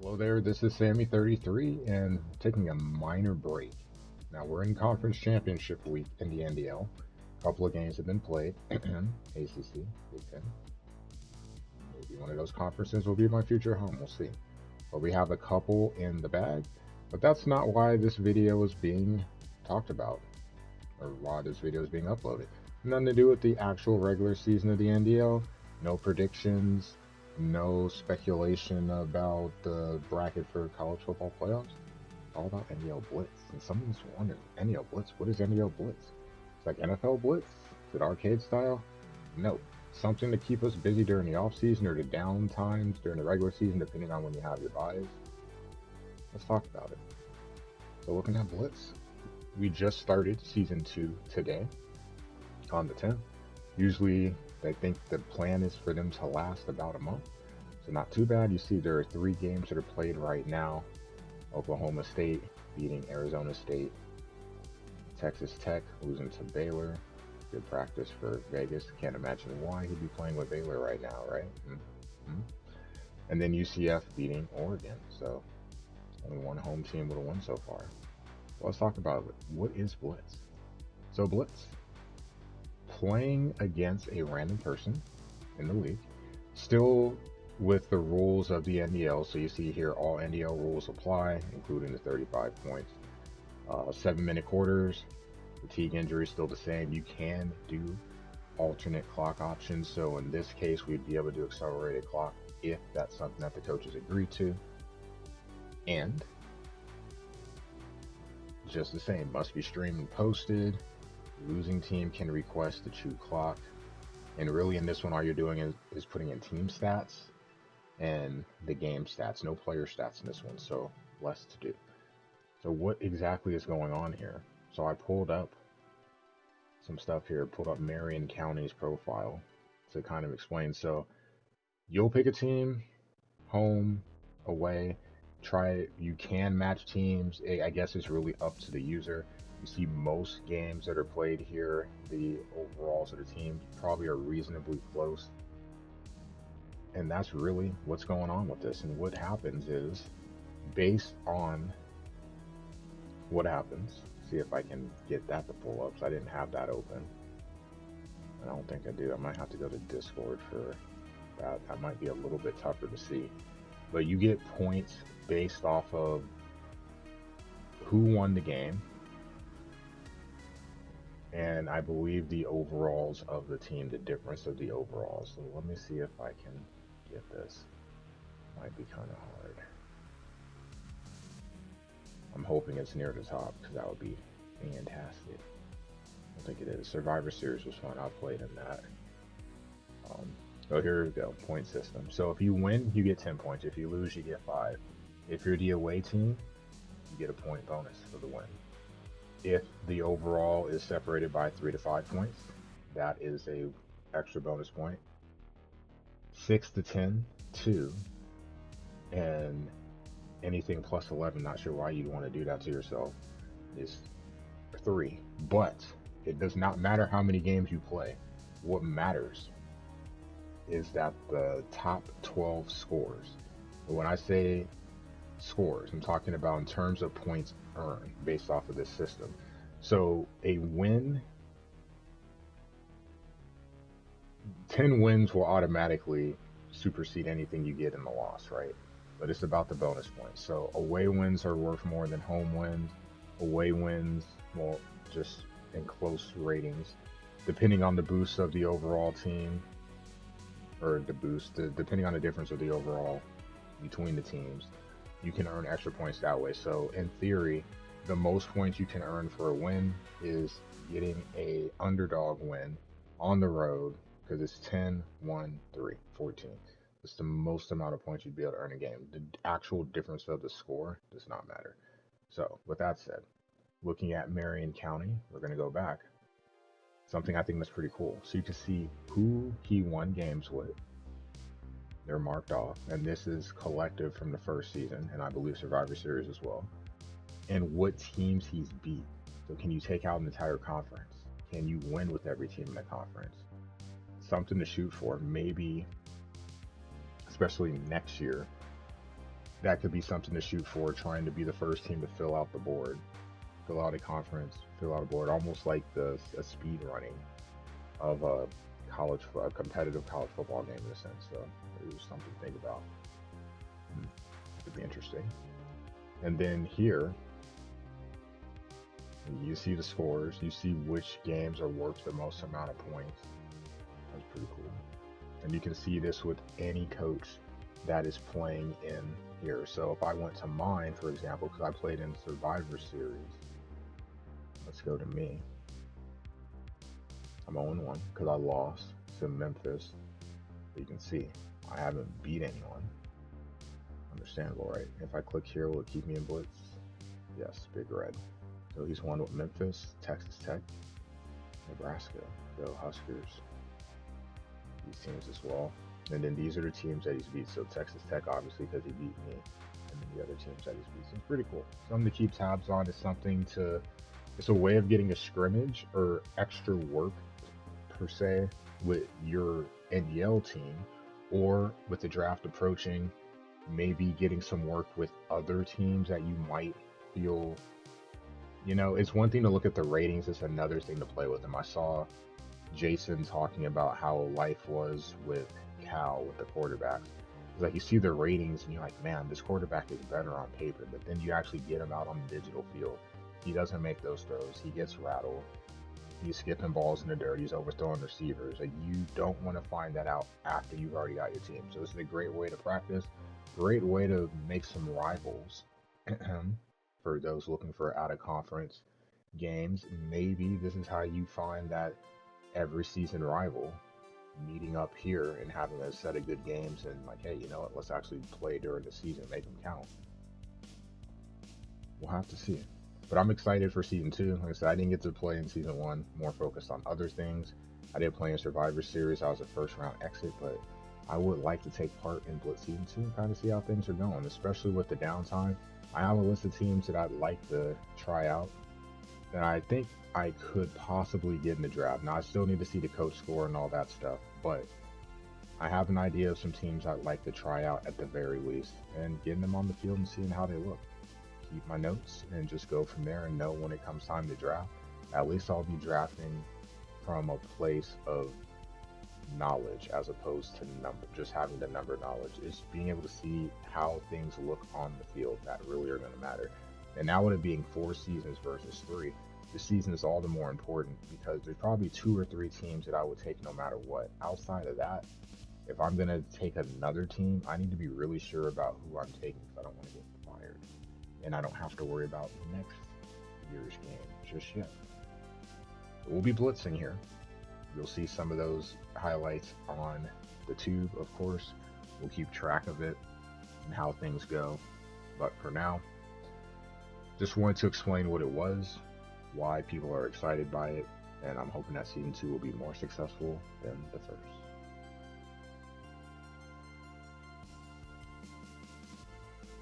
Hello there, this is Sammy33 and taking a minor break. Now we're in conference championship week in the NDL. A couple of games have been played. ACC, Big Ten. Maybe one of those conferences will be my future home, we'll see. But we have a couple in the bag, but that's not why this video is being talked about, or why this video is being uploaded. Nothing to do with the actual regular season of the NDL, no predictions, no speculation about the bracket for college football playoffs. It's all about NDL Blitz. And someone's wondering, NDL Blitz? What is NDL Blitz? It's like NFL Blitz? Is it arcade style? No. Something to keep us busy during the off season or the down times during the regular season, depending on when you have your buys. Let's talk about it. So looking at Blitz, we just started season 2 today on the 10th. Usually I think the plan is for them to last about a month, so not too bad. You see there are 3 games that are played right now. Oklahoma State beating Arizona State, Texas Tech losing to Baylor. Good practice for Vegas. Can't imagine why he'd be playing with Baylor right now, right? And then UCF beating Oregon, so only one home team with a win so far. So let's talk about it. What is Blitz? So Blitz, playing against a random person in the league, still with the rules of the NDL. So you see here all NDL rules apply, including the 35 points. 7-minute quarters, fatigue injury still the same. You can do alternate clock options. So in this case, we'd be able to do accelerated clock if that's something that the coaches agree to. And just the same, must be streamed and posted. Losing team can request the chew clock, and really in this one all you're doing is putting in team stats and the game stats, no player stats in this one, so less to do. So what exactly is going on here? So I pulled up some stuff here, pulled up Marion County's profile to kind of explain. So you'll pick a team, home, away, you can match teams. I guess it's really up to the user. You see most games that are played here, the overalls of the team probably are reasonably close. And that's really what's going on with this. And what happens is, based on what happens, see if I can get that to pull up. So I didn't have that open. I don't think I do. I might have to go to Discord for that. That might be a little bit tougher to see. But you get points based off of who won the game, and I believe the overalls of the team, the difference of the overalls. So let me see if I can get this. Might be kind of hard. I'm hoping it's near the top because that would be fantastic. I don't think it is. Survivor Series was fun. I played in that. So here we go, point system. So if you win, you get 10 points. If you lose, you get 5. If you're the away team, you get a point bonus for the win. If the overall is separated by 3 to 5 points, that is a extra bonus point. 6 to 10, 2, and anything plus 11, not sure why you'd want to do that to yourself, is 3. But it does not matter how many games you play. What matters is that the top 12 scores. But when I say scores, I'm talking about in terms of points earned based off of this system. So a win, 10 wins will automatically supersede anything you get in the loss, right? But it's about the bonus points. So away wins are worth more than home wins. Away wins, well, just in close ratings, depending on the boost of the overall team, or depending on the difference of the overall between the teams, you can earn extra points that way. So in theory, the most points you can earn for a win is getting a underdog win on the road, because it's 10, 1, 3, 14. It's the most amount of points you'd be able to earn a game. The actual difference of the score does not matter. So with that said, looking at Marion County, we're going to go back. Something I think that's pretty cool. So you can see who he won games with. They're marked off, and this is collective from the first season, and I believe Survivor Series as well. And what teams he's beat. So can you take out an entire conference? Can you win with every team in the conference? Something to shoot for. Maybe, especially next year, that could be something to shoot for, trying to be the first team to fill out the board, fill out a conference, fill out a board, almost like a speed running of a competitive college football game in a sense. So there's something to think about. Could be interesting. And then here, you see the scores, you see which games are worth the most amount of points. That's pretty cool. And you can see this with any coach that is playing in here. So if I went to mine, for example, because I played in Survivor Series, let's go to me. I'm 0-1 because I lost to Memphis. But you can see I haven't beat anyone. Understandable, right? If I click here, will it keep me in Blitz? Yes, big red. So he's won with Memphis, Texas Tech, Nebraska, go Huskers. These teams as well. And then these are the teams that he's beat. So Texas Tech, obviously, because he beat me. And then the other teams that he's beat. So it's pretty cool. Something to keep tabs on. Is something to, it's a way of getting a scrimmage or extra work, per se, with your NDL team, or with the draft approaching, maybe getting some work with other teams that you might feel, you know, it's one thing to look at the ratings, it's another thing to play with them. I saw Jason talking about how life was with Cal, with the quarterback. It's like you see the ratings and you're like, man, this quarterback is better on paper, but then you actually get him out on the digital field. He doesn't make those throws. He gets rattled. He's skipping balls in the dirt. He's overthrowing receivers. Like, you don't want to find that out after you've already got your team. So this is a great way to practice. Great way to make some rivals for those looking for out-of-conference games. Maybe this is how you find that every season rival meeting up here and having a set of good games and like, hey, you know what, let's actually play during the season, make them count. We'll have to see. But I'm excited for season 2. Like I said, I didn't get to play in season 1, more focused on other things. I did play in Survivor Series. I was a first round exit, but I would like to take part in Blitz season 2 and kind of see how things are going, especially with the downtime. I have a list of teams that I'd like to try out that I think I could possibly get in the draft. Now, I still need to see the coach score and all that stuff, but I have an idea of some teams I'd like to try out at the very least, and getting them on the field and seeing how they look. Keep my notes and just go from there and know when it comes time to draft. At least I'll be drafting from a place of knowledge as opposed to number, just having the number knowledge. It's being able to see how things look on the field that really are going to matter. And now with it being 4 seasons versus 3, the season is all the more important because there's probably 2 or 3 teams that I would take no matter what. Outside of that, if I'm going to take another team, I need to be really sure about who I'm taking because I don't want to get fired. And I don't have to worry about next year's game just yet. We'll be blitzing here. You'll see some of those highlights on the tube, of course. We'll keep track of it and how things go. But for now, just wanted to explain what it was, why people are excited by it, and I'm hoping that season 2 will be more successful than the first.